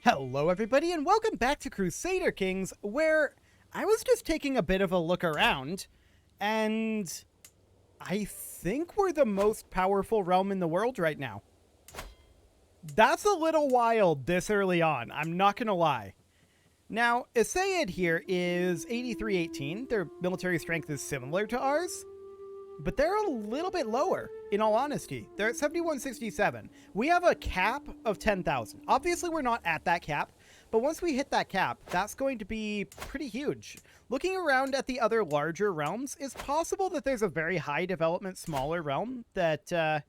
Hello everybody and welcome back to Crusader Kings, where I was just taking a bit of a look around, and I think we're the most powerful realm in the world right now. That's a little wild this early on, I'm not gonna lie. Now, Essayid here is 8318, their military strength is similar to ours, but they're a little bit lower, in all honesty. They're at 7167. We have a cap of 10,000. Obviously, we're not at that cap, but once we hit that cap, that's going to be pretty huge. Looking around at the other larger realms, it's possible that there's a very high development, smaller realm that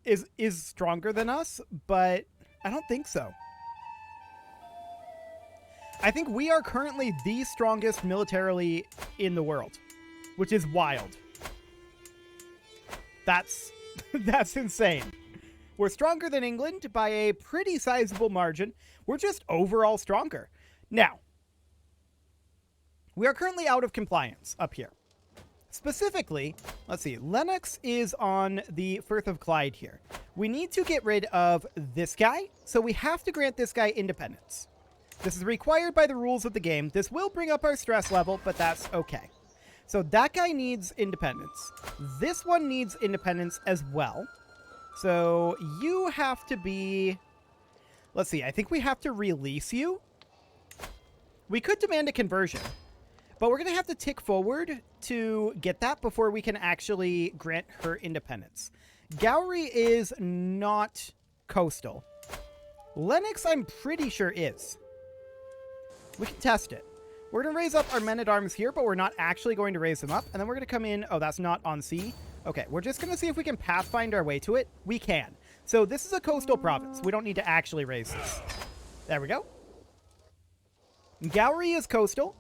is stronger than us, but I don't think so. I think we are currently the strongest militarily in the world, which is wild. That's insane. We're stronger than England by a pretty sizable margin. We're just overall stronger. Now, we are currently out of compliance up here. Specifically, let's see, Lennox is on the Firth of Clyde here. We need to get rid of this guy, so we have to grant this guy independence. This is required by the rules of the game. This will bring up our stress level, but that's okay. So that guy needs independence. This one needs independence as well. So you have to be... Let's see, I think we have to release you. We could demand a conversion, but we're going to have to tick forward to get that before we can actually grant her independence. Gowrie is not coastal. Lennox, I'm pretty sure is. We can test it. We're going to raise up our men-at-arms here, but we're not actually going to raise them up. And then we're going to come in. Oh, that's not on sea. Okay, we're just going to see if we can pathfind our way to it. We can. So this is a coastal province. We don't need to actually raise this. There we go. Gowrie is coastal.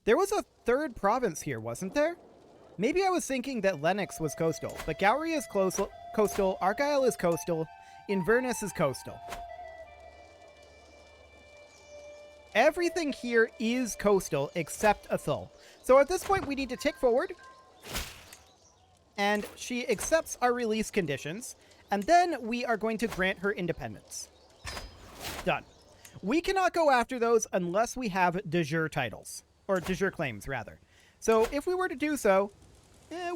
There was a third province here, wasn't there? Maybe I was thinking that Lennox was coastal, but Gowrie is coastal. Argyll is coastal. Inverness is coastal. Everything here is coastal except Athol. So at this point, we need to tick forward. And she accepts our release conditions. And then we are going to grant her independence. Done. We cannot go after those unless we have de jure titles. Or de jure claims, rather. So if we were to do so,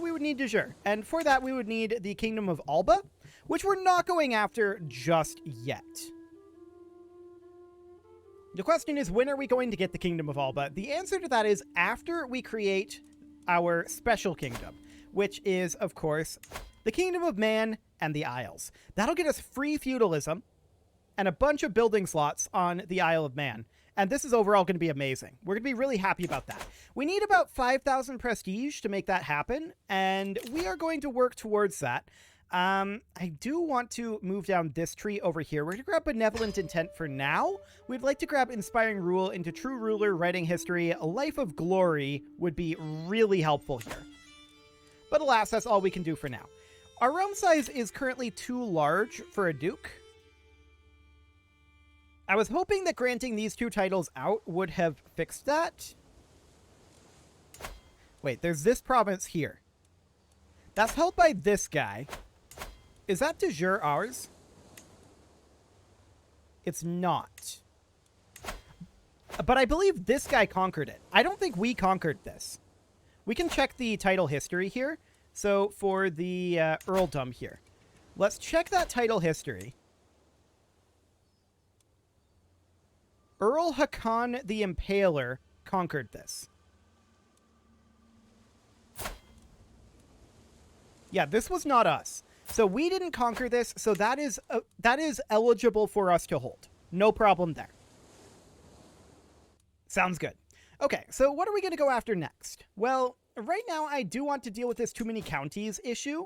we would need de jure. And for that, we would need the Kingdom of Alba, which we're not going after just yet. The question is, when are we going to get the Kingdom of Alba? The answer to that is after we create our special kingdom, which is, of course, the Kingdom of Man and the Isles. That'll get us free feudalism and a bunch of building slots on the Isle of Man. And this is overall going to be amazing. We're going to be really happy about that. We need about 5,000 prestige to make that happen, and we are going to work towards that. I do want to move down this tree over here. We're going to grab Benevolent Intent for now. We'd like to grab Inspiring Rule into True Ruler, Writing History. A Life of Glory would be really helpful here. But alas, that's all we can do for now. Our realm size is currently too large for a duke. I was hoping that granting these two titles out would have fixed that. Wait, there's this province here. That's held by this guy. Is that de jure ours? It's not. But I believe this guy conquered it. I don't think we conquered this. We can check the title history here. So for the earldom here, let's check that title history. Earl Haakon the Impaler conquered this. Yeah, this was not us. So we didn't conquer this, so that is eligible for us to hold. No problem there. Sounds good. Okay, so what are we going to go after next? Well, right now I do want to deal with this too many counties issue.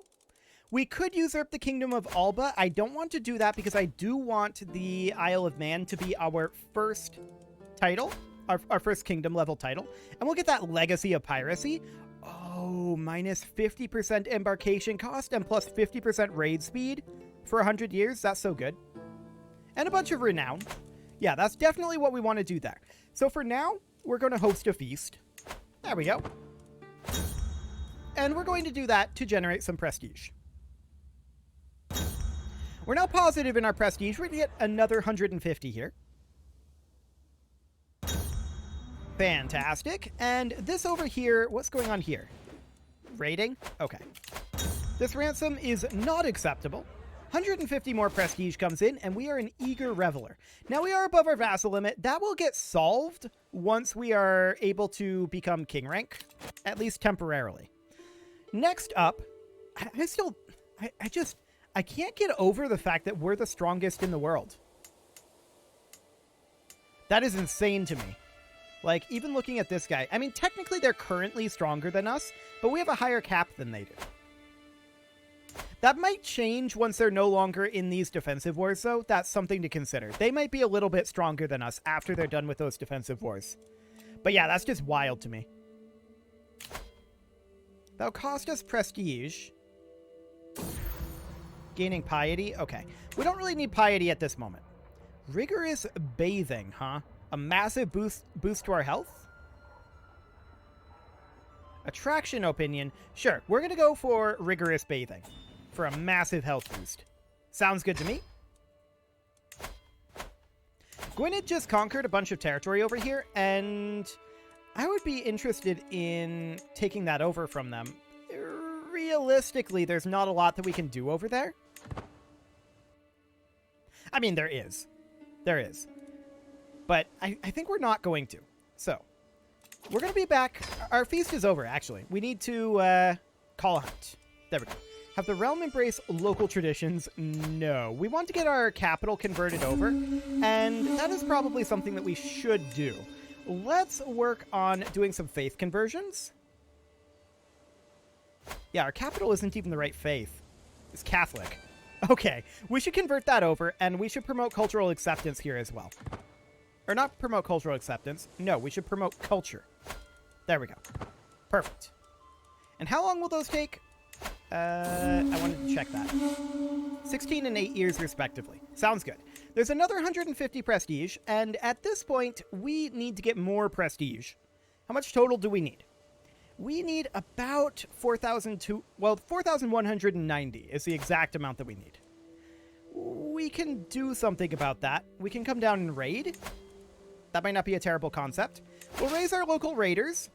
We could usurp the Kingdom of Alba. I don't want to do that because I do want the Isle of Man to be our first title, our first kingdom level title. And we'll get that Legacy of Piracy. Oh, minus 50% embarkation cost and plus 50% raid speed for 100 years. That's so good. And a bunch of renown. Yeah, that's definitely what we want to do there. So for now, we're going to host a feast. There we go. And we're going to do that to generate some prestige. We're now positive in our prestige. We're going to get another 150 here. Fantastic. And this over here, what's going on here? Rating? Okay. This ransom is not acceptable. 150 more prestige comes in, and we are an eager reveler. Now we are above our vassal limit. That will get solved once we are able to become king rank, at least temporarily. Next up, I can't get over the fact that we're the strongest in the world. That is insane to me. Like, even looking at this guy, I mean, technically they're currently stronger than us, but we have a higher cap than they do. That might change once they're no longer in these defensive wars, though. That's something to consider. They might be a little bit stronger than us after they're done with those defensive wars. But yeah, that's just wild to me. That'll cost us prestige. Gaining piety? Okay. We don't really need piety at this moment. Rigorous bathing, huh? A massive boost to our health? Attraction opinion. Sure, we're going to go for rigorous bathing for a massive health boost. Sounds good to me. Gwynedd just conquered a bunch of territory over here, and I would be interested in taking that over from them. Realistically, there's not a lot that we can do over there. I mean, there is. There is. But I think we're not going to. So, we're going to be back. Our feast is over, actually. We need to call a hunt. There we go. Have the realm embrace local traditions? No. We want to get our capital converted over, and that is probably something that we should do. Let's work on doing some faith conversions. Yeah, our capital isn't even the right faith. It's Catholic. Okay, we should convert that over, and we should promote cultural acceptance here as well. Or not promote cultural acceptance. No, we should promote culture. There we go. Perfect. And how long will those take? I wanted to check that. 16 and 8 years, respectively. Sounds good. There's another 150 prestige, and at this point, we need to get more prestige. How much total do we need? We need about 4,190 is the exact amount that we need. We can do something about that. We can come down and raid. That might not be a terrible concept. We'll raise our local raiders.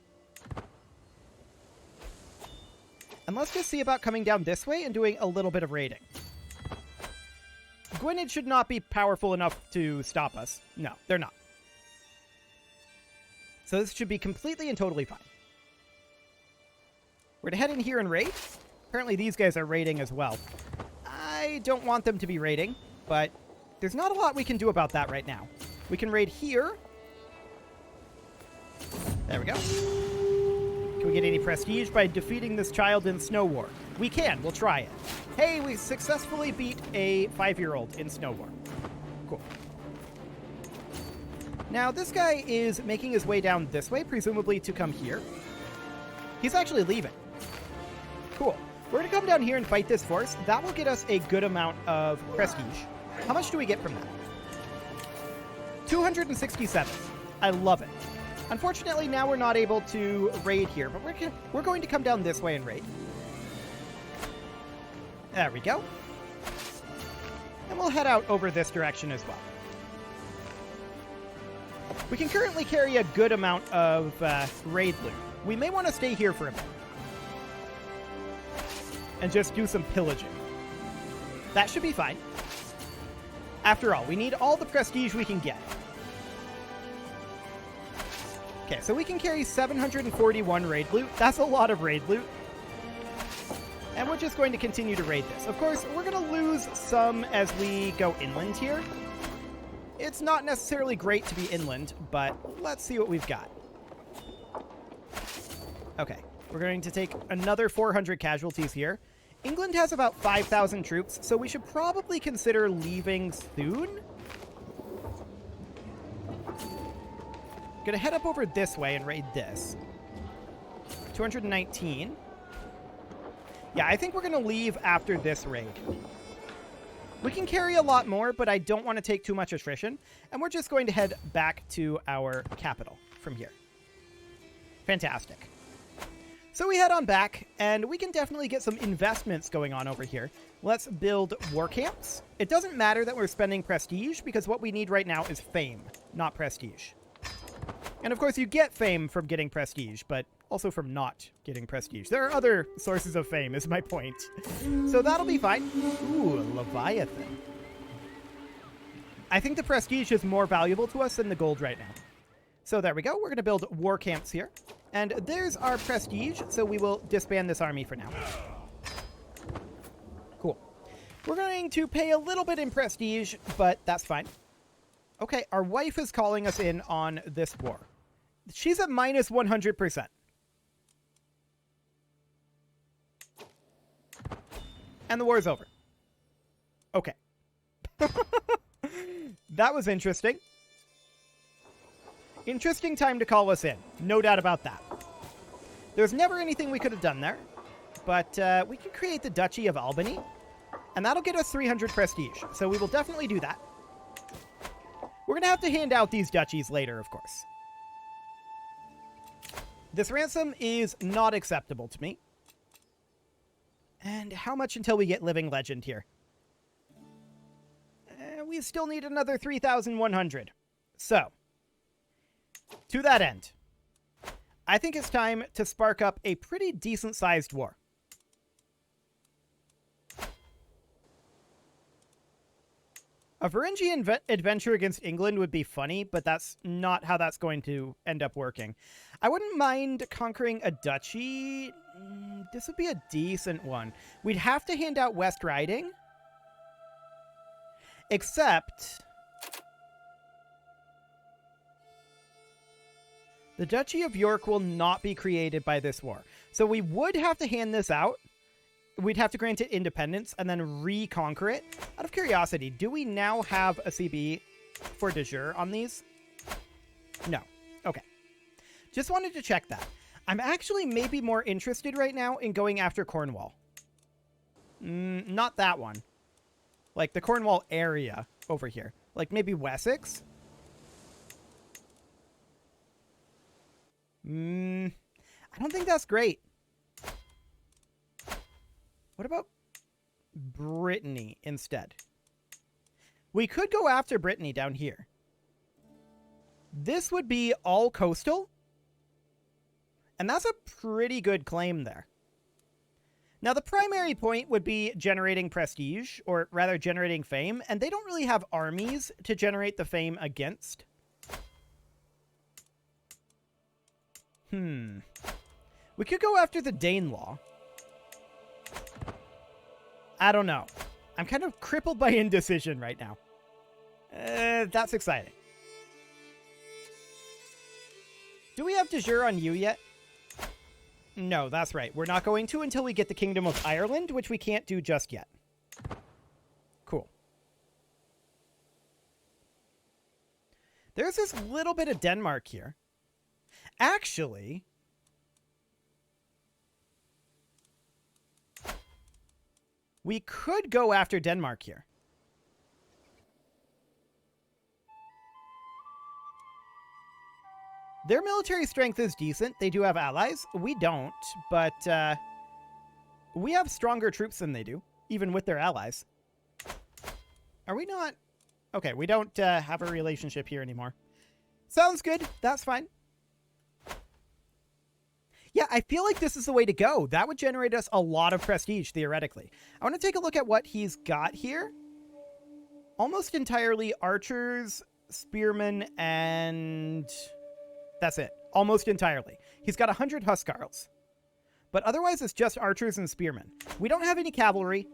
And let's just see about coming down this way and doing a little bit of raiding. Gwynedd should not be powerful enough to stop us. No, they're not. So this should be completely and totally fine. We're to head in here and raid. Apparently these guys are raiding as well. I don't want them to be raiding, but there's not a lot we can do about that right now. We can raid here. There we go. Can we get any prestige by defeating this child in Snow War? We can. We'll try it. Hey, we successfully beat a 5-year-old in Snow War. Cool. Now, this guy is making his way down this way, presumably to come here. He's actually leaving. Cool. We're going to come down here and fight this force. That will get us a good amount of prestige. How much do we get from that? 267. I love it. Unfortunately, now we're not able to raid here, but we're going to come down this way and raid. There we go. And we'll head out over this direction as well. We can currently carry a good amount of raid loot. We may want to stay here for a bit. And just do some pillaging. That should be fine. After all, we need all the prestige we can get. Okay, so we can carry 741 raid loot. That's a lot of raid loot. And we're just going to continue to raid this. Of course, we're going to lose some as we go inland here. It's not necessarily great to be inland, but let's see what we've got. Okay, we're going to take another 400 casualties here. England has about 5,000 troops, so we should probably consider leaving soon. Gonna head up over this way and raid this. 219. Yeah, I think we're gonna leave after this raid. We can carry a lot more, but I don't want to take too much attrition, and we're just going to head back to our capital from here. Fantastic. So we head on back, and we can definitely get some investments going on over here. Let's build war camps. It doesn't matter that we're spending prestige because what we need right now is fame, not prestige. And of course you get fame from getting prestige, but also from not getting prestige. There are other sources of fame, is my point. So that'll be fine. Ooh, Leviathan. I think the prestige is more valuable to us than the gold right now. So there we go. We're going to build war camps here. And there's our prestige, so we will disband this army for now. Cool. We're going to pay a little bit in prestige, but that's fine. Okay, our wife is calling us in on this war. She's at minus 100%. And the war is over. Okay. That was interesting. Interesting time to call us in. No doubt about that. There's never anything we could have done there. But we can create the Duchy of Albany. And that'll get us 300 prestige. So we will definitely do that. We're going to have to hand out these duchies later, of course. This ransom is not acceptable to me. And how much until we get Living Legend here? We still need another 3,100. So, to that end, I think it's time to spark up a pretty decent-sized war. A Varangian adventure against England would be funny, but that's not how that's going to end up working. I wouldn't mind conquering a duchy. This would be a decent one. We'd have to hand out West Riding. Except the Duchy of York will not be created by this war. So we would have to hand this out. We'd have to grant it independence and then reconquer it. Out of curiosity, do we now have a CB for de jure on these? No. Okay. Just wanted to check that. I'm actually maybe more interested right now in going after Cornwall. Not that one. Like the Cornwall area over here. Like maybe Wessex. I don't think that's great. What about Brittany instead? We could go after Brittany down here. This would be all coastal. And that's a pretty good claim there. Now, the primary point would be generating prestige, or rather generating fame, and they don't really have armies to generate the fame against. We could go after the Danelaw. I don't know. I'm kind of crippled by indecision right now. That's exciting. Do we have de jure on you yet? No, that's right. We're not going to until we get the Kingdom of Ireland, which we can't do just yet. Cool. There's this little bit of Denmark here. Actually, we could go after Denmark here. Their military strength is decent. They do have allies. We don't, but we have stronger troops than they do, even with their allies. Are we not? Okay, we don't have a relationship here anymore. Sounds good. That's fine. Yeah, I feel like this is the way to go. That would generate us a lot of prestige, theoretically. I want to take a look at what he's got here. Almost entirely archers, spearmen, and that's it. Almost entirely. He's got 100 Huscarls. But otherwise, it's just archers and spearmen. We don't have any cavalry,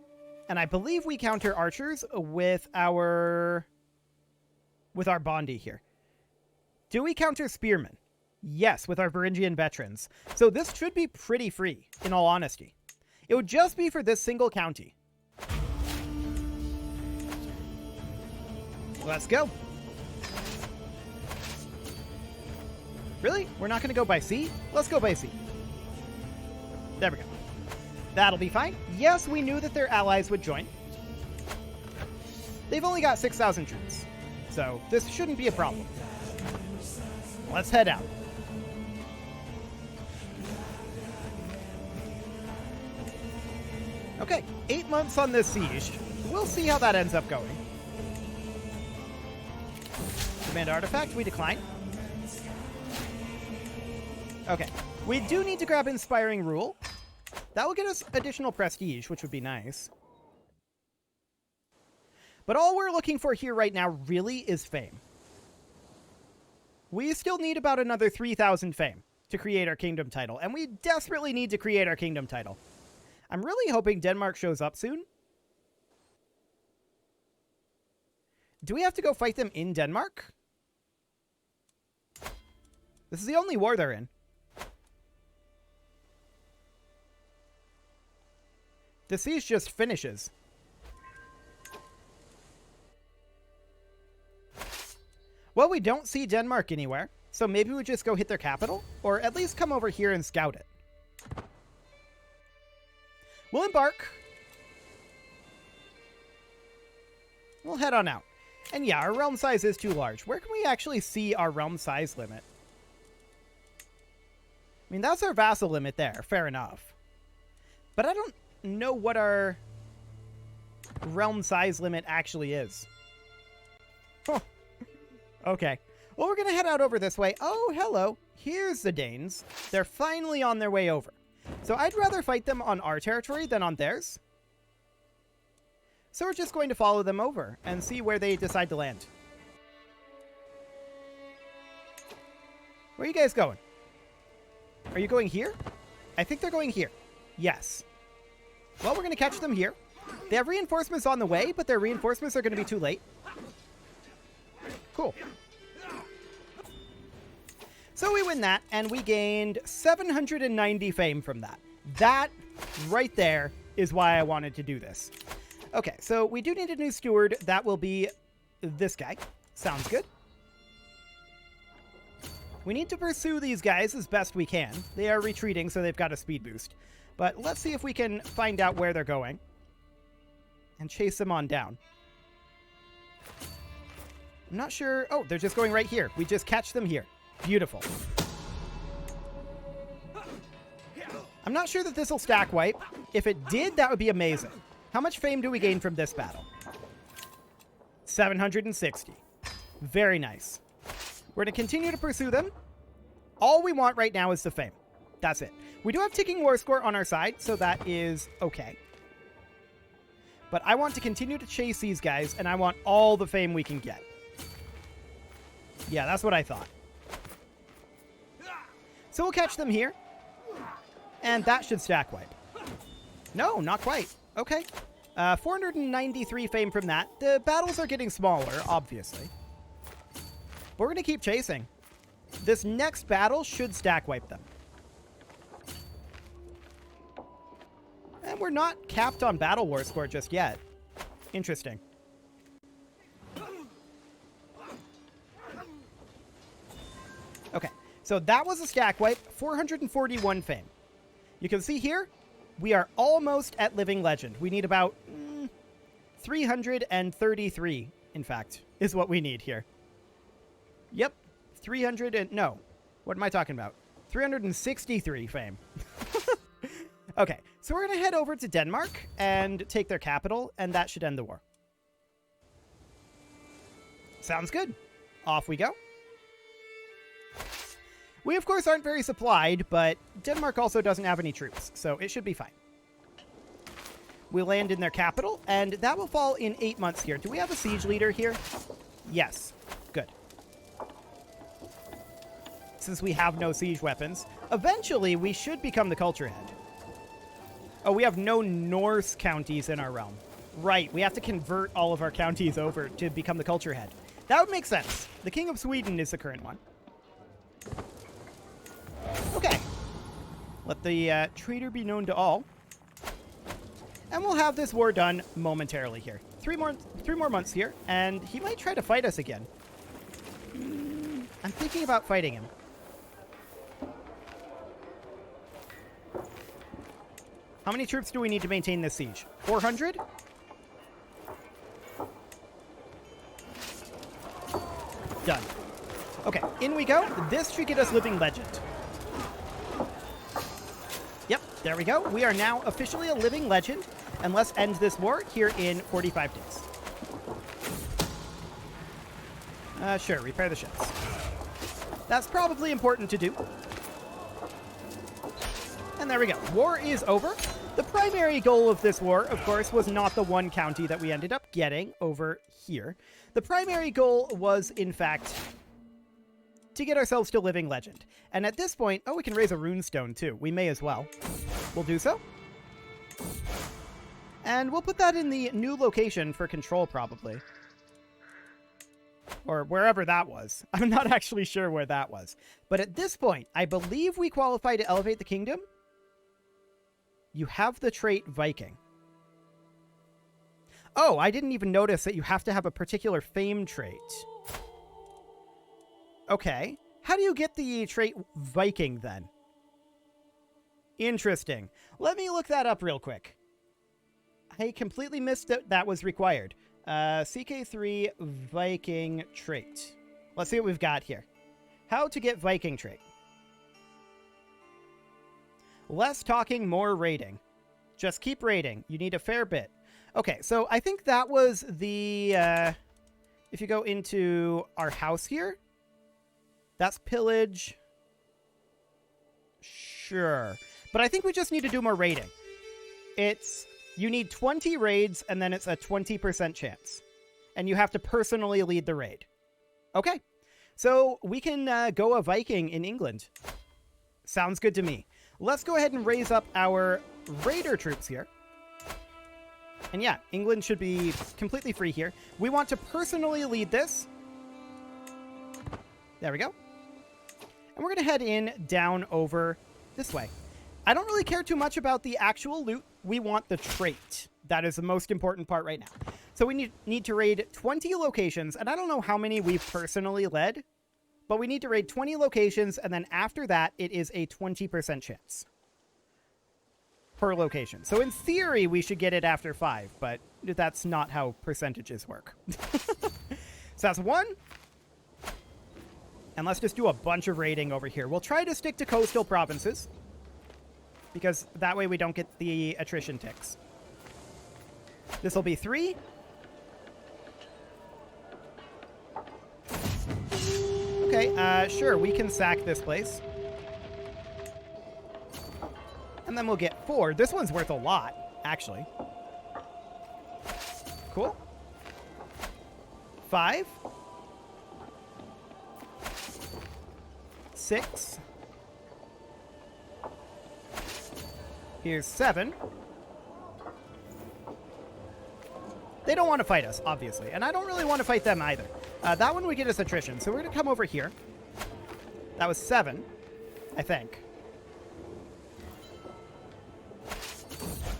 and I believe we counter archers with our Bondi here. Do we counter spearmen? Yes, with our Varangian veterans. So this should be pretty free, in all honesty. It would just be for this single county. Let's go. Really? We're not going to go by sea? Let's go by sea. There we go. That'll be fine. Yes, we knew that their allies would join. They've only got 6,000 troops, so this shouldn't be a problem. Let's head out. Okay, 8 months on this siege. We'll see how that ends up going. Demand artifact, we decline. Okay, we do need to grab Inspiring Rule. That will get us additional prestige, which would be nice. But all we're looking for here right now really is fame. We still need about another 3,000 fame to create our kingdom title, and we desperately need to create our kingdom title. I'm really hoping Denmark shows up soon. Do we have to go fight them in Denmark? This is the only war they're in. The siege just finishes. Well, we don't see Denmark anywhere, so maybe we just go hit their capital, or at least come over here and scout it. We'll embark. We'll head on out. And yeah, our realm size is too large. Where can we actually see our realm size limit? I mean, that's our vassal limit there. Fair enough. But I don't know what our realm size limit actually is. Huh. Okay. Well, we're going to head out over this way. Oh, hello. Here's the Danes. They're finally on their way over. So I'd rather fight them on our territory than on theirs. So we're just going to follow them over and see where they decide to land. Where are you guys going? Are you going here? I think they're going here. Yes. Well, we're going to catch them here. They have reinforcements on the way, but their reinforcements are going to be too late. Cool. So we win that, and we gained 790 fame from that. That right there is why I wanted to do this. Okay, so we do need a new steward. That will be this guy. Sounds good. We need to pursue these guys as best we can. They are retreating, so they've got a speed boost. But let's see if we can find out where they're going and chase them on down. I'm not sure. Oh, they're just going right here. We just catch them here. Beautiful. I'm not sure that this will stack wipe. If it did, that would be amazing. How much fame do we gain from this battle? 760. Very nice. We're going to continue to pursue them. All we want right now is the fame. That's it. We do have ticking war score on our side, so that is okay. But I want to continue to chase these guys, and I want all the fame we can get. Yeah, that's what I thought. So we'll catch them here. And that should stack wipe. No, not quite. Okay. 493 fame from that. The battles are getting smaller, obviously. But we're going to keep chasing. This next battle should stack wipe them. And we're not capped on Battle War score just yet. Interesting. Okay, so that was a stack wipe. 441 fame. You can see here, we are almost at Living Legend. We need about 333, in fact, is what we need here. Yep, 300 and... No, what am I talking about? 363 fame. Okay, so we're going to head over to Denmark and take their capital, and that should end the war. Sounds good. Off we go. We, of course, aren't very supplied, but Denmark also doesn't have any troops, so it should be fine. We land in their capital, and that will fall in 8 months here. Do we have a siege leader here? Yes. Good. Since we have no siege weapons, eventually we should become the culture head. Oh, we have no Norse counties in our realm. Right, we have to convert all of our counties over to become the culture head. That would make sense. The King of Sweden is the current one. Okay. Let the traitor be known to all. And we'll have this war done momentarily here. Three more months here, and he might try to fight us again. I'm thinking about fighting him. How many troops do we need to maintain this siege? 400? Done. Okay, in we go. This should get us Living Legend. Yep, there we go. We are now officially a Living Legend. And let's end this war here in 45 days. Sure, repair the ships. That's probably important to do. And there we go. War is over. The primary goal of this war, of course, was not the one county that we ended up getting over here. The primary goal was, in fact, to get ourselves to Living Legend. And at this point, oh, we can raise a runestone too. We may as well. We'll do so. And we'll put that in the new location for control, probably. Or wherever that was. I'm not actually sure where that was. But at this point, I believe we qualify to elevate the kingdom. You have the trait Viking. Oh, I didn't even notice that you have to have a particular fame trait. Okay. How do you get the trait Viking, then? Interesting. Let me look that up real quick. I completely missed that that was required. CK3 Viking trait. Let's see what we've got here. How to get Viking trait. Less talking, more raiding. Just keep raiding. You need a fair bit. Okay, so I think that was the... if you go into our house here, that's pillage. Sure. But I think we just need to do more raiding. It's... You need 20 raids, and then it's a 20% chance. And you have to personally lead the raid. Okay. So we can go a Viking in England. Sounds good to me. Let's go ahead and raise up our raider troops here. And yeah, England should be completely free here. We want to personally lead this. There we go. And we're going to head in down over this way. I don't really care too much about the actual loot. We want the trait. That is the most important part right now. So we need to raid 20 locations, and I don't know how many we've personally led, but we need to raid 20 locations, and then after that, it is a 20% chance per location. So in theory, we should get it after 5, but that's not how percentages work. So that's 1. And let's just do a bunch of raiding over here. We'll try to stick to coastal provinces, because that way we don't get the attrition ticks. This will be 3. Okay, sure, we can sack this place. And then we'll get 4. This one's worth a lot, actually. Cool. 5. 6. Here's 7. They don't want to fight us, obviously. And I don't really want to fight them either. That one would get us attrition. So we're going to come over here. That was 7, I think.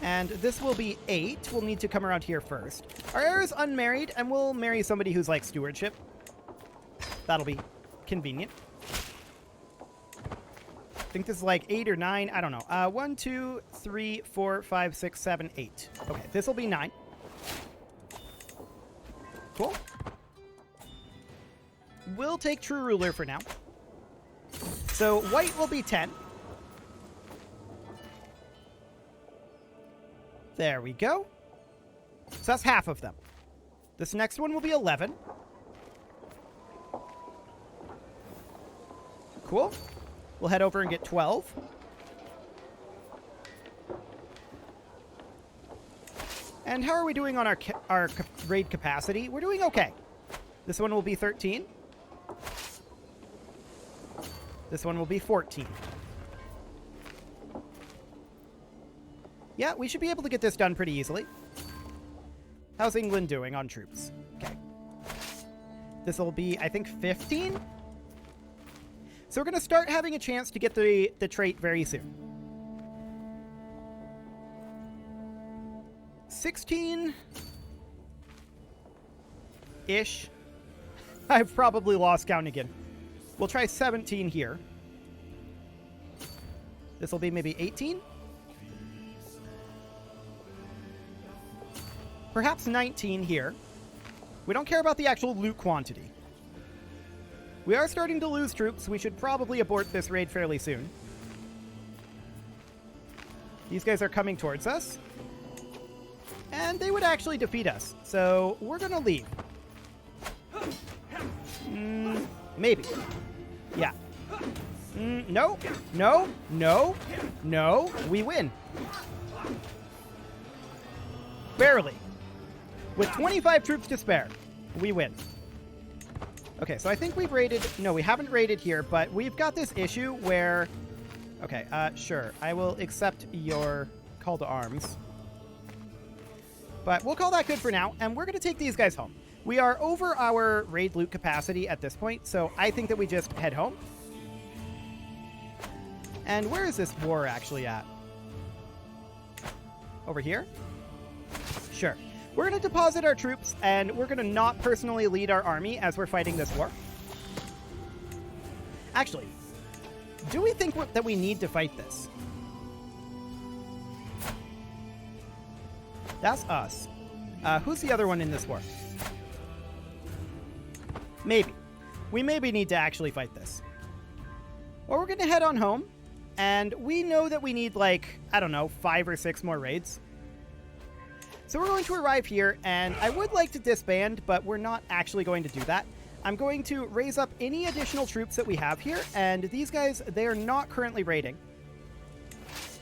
And this will be 8. We'll need to come around here first. Our heir is unmarried, and we'll marry somebody who's like stewardship. That'll be convenient. I think this is like 8 or 9. I don't know. 1, 2, 3, 4, 5, 6, 7, 8. Okay, this will be 9. Cool. We'll take True Ruler for now. So white will be 10. There we go. So that's half of them. This next one will be 11. Cool. We'll head over and get 12. And how are we doing on our raid capacity? We're doing okay. This one will be 13. This one will be 14. Yeah, we should be able to get this done pretty easily. How's England doing on troops? Okay. This will be, I think, 15? So we're going to start having a chance to get the trait very soon. 16-ish. I've probably lost count again. We'll try 17 here. This will be maybe 18? Perhaps 19 here. We don't care about the actual loot quantity. We are starting to lose troops. We should probably abort this raid fairly soon. These guys are coming towards us. And they would actually defeat us. So we're going to leave. Maybe. Yeah. No. No. No. No. We win. Barely. With 25 troops to spare, we win. Okay, so I think we've raided... No, we haven't raided here, but we've got this issue where... Okay, sure. I will accept your call to arms. But we'll call that good for now, and we're going to take these guys home. We are over our raid loot capacity at this point, so I think that we just head home. And where is this war actually at? Over here? Sure. We're going to deposit our troops, and we're going to not personally lead our army as we're fighting this war. Actually, do we think that we need to fight this? That's us. Who's the other one in this war? Maybe. We maybe need to actually fight this. Or we're going to head on home, and we know that we need, like, I don't know, 5 or 6 more raids. So we're going to arrive here, and I would like to disband, but we're not actually going to do that. I'm going to raise up any additional troops that we have here, and these guys, they are not currently raiding.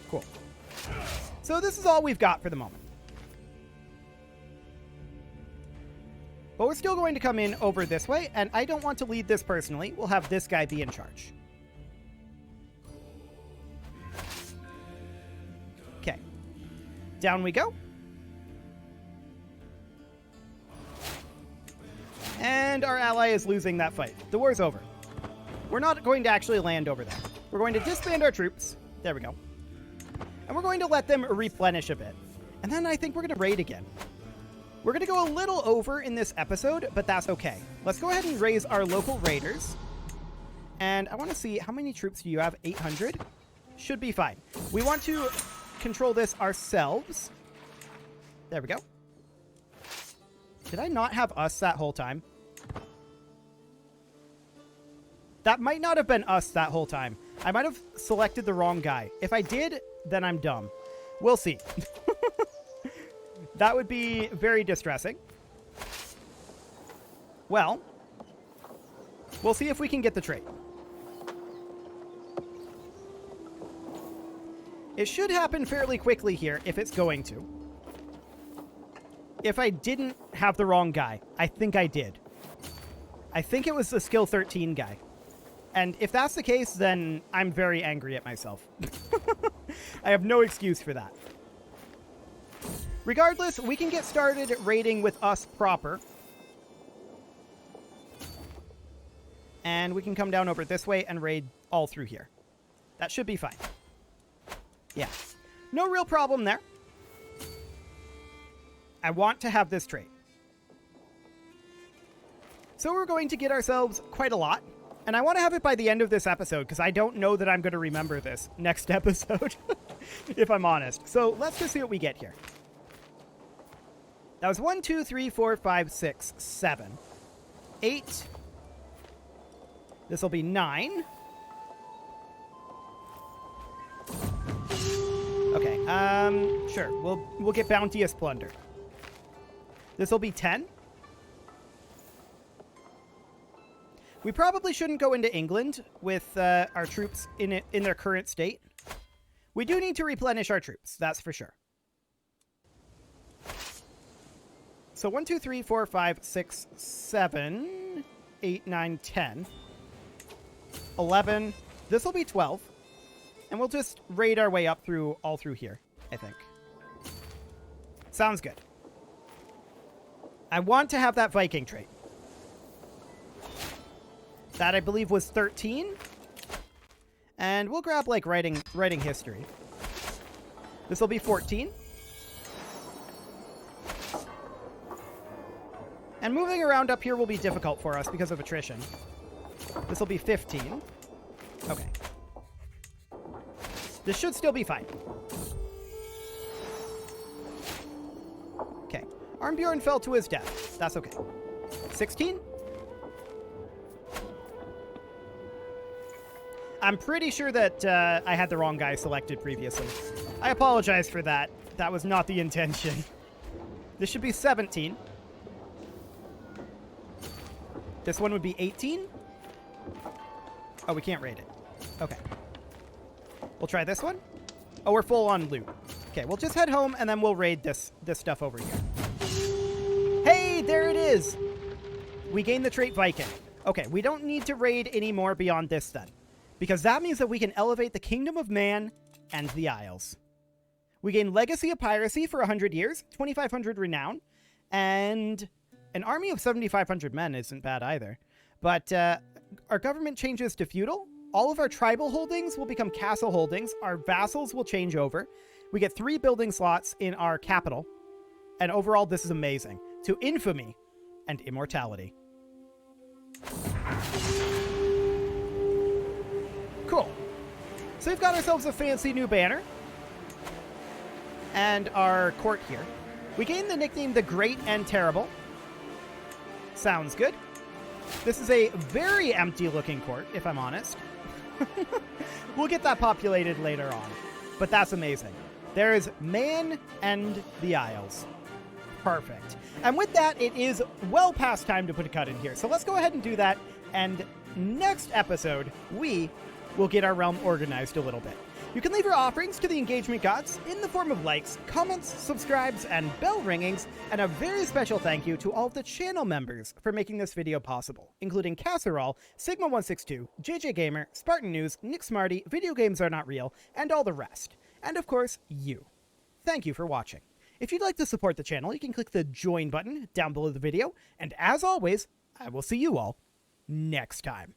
Cool. So this is all we've got for the moment. But we're still going to come in over this way, and I don't want to lead this personally. We'll have this guy be in charge. Okay. Down we go. And our ally is losing that fight. The war's over. We're not going to actually land over there. We're going to disband our troops. There we go. And we're going to let them replenish a bit. And then I think we're going to raid again. We're going to go a little over in this episode, but that's okay. Let's go ahead and raise our local raiders. And I want to see, how many troops do you have? 800? Should be fine. We want to control this ourselves. There we go. Did I not have us that whole time? That might not have been us that whole time. I might have selected the wrong guy. If I did, then I'm dumb. We'll see. That would be very distressing. Well, we'll see if we can get the trait. It should happen fairly quickly here if it's going to. If I didn't have the wrong guy. I think I did. I think it was the skill 13 guy. And if that's the case, then I'm very angry at myself. I have no excuse for that. Regardless, we can get started raiding with us proper. And we can come down over this way and raid all through here. That should be fine. Yeah. No real problem there. I want to have this trait. So we're going to get ourselves quite a lot. And I want to have it by the end of this episode, because I don't know that I'm going to remember this next episode, if I'm honest. So let's just see what we get here. That was 1, 2, 3, 4, 5, 6, 7, 8. This will be 9. Okay, sure. We'll get bounteous plunder. This will be 10. We probably shouldn't go into England with our troops in their current state. We do need to replenish our troops, that's for sure. So 1, 2, 3, 4, 5, 6, 7, 8, 9, 10, 11. This will be 12. And we'll just raid our way up all through here, I think. Sounds good. I want to have that Viking trait. That, I believe, was 13. And we'll grab, like, writing history. This will be 14. And moving around up here will be difficult for us because of attrition. This will be 15. Okay. This should still be fine. Okay. Armbjorn fell to his death. That's okay. 16? I'm pretty sure that I had the wrong guy selected previously. I apologize for that. That was not the intention. This should be 17. This one would be 18. Oh, we can't raid it. Okay. We'll try this one. Oh, we're full on loot. Okay, we'll just head home, and then we'll raid this stuff over here. Hey, there it is! We gained the trait Viking. Okay, we don't need to raid anymore beyond this then, because that means that we can elevate the Kingdom of Man and the Isles. We gain Legacy of Piracy for 100 years, 2,500 Renown, and an army of 7,500 men isn't bad either. But our government changes to feudal. All of our tribal holdings will become castle holdings. Our vassals will change over. We get 3 building slots in our capital. And overall, this is amazing. To infamy and immortality. Cool. So we've got ourselves a fancy new banner. And our court here. We gained the nickname The Great and Terrible. Sounds good. This is a very empty-looking court, if I'm honest. We'll get that populated later on. But that's amazing. There is Man and the Isles. Perfect. And with that, it is well past time to put a cut in here. So let's go ahead and do that. And next episode, we will get our realm organized a little bit. You can leave your offerings to the engagement gods in the form of likes, comments, subscribes, and bell ringings, and a very special thank you to all of the channel members for making this video possible, including Casserole, Sigma162, JJ Gamer, Spartan News, Nick Smarty, Video Games Are Not Real, and all the rest. And of course, you. Thank you for watching. If you'd like to support the channel, you can click the join button down below the video, and as always, I will see you all next time.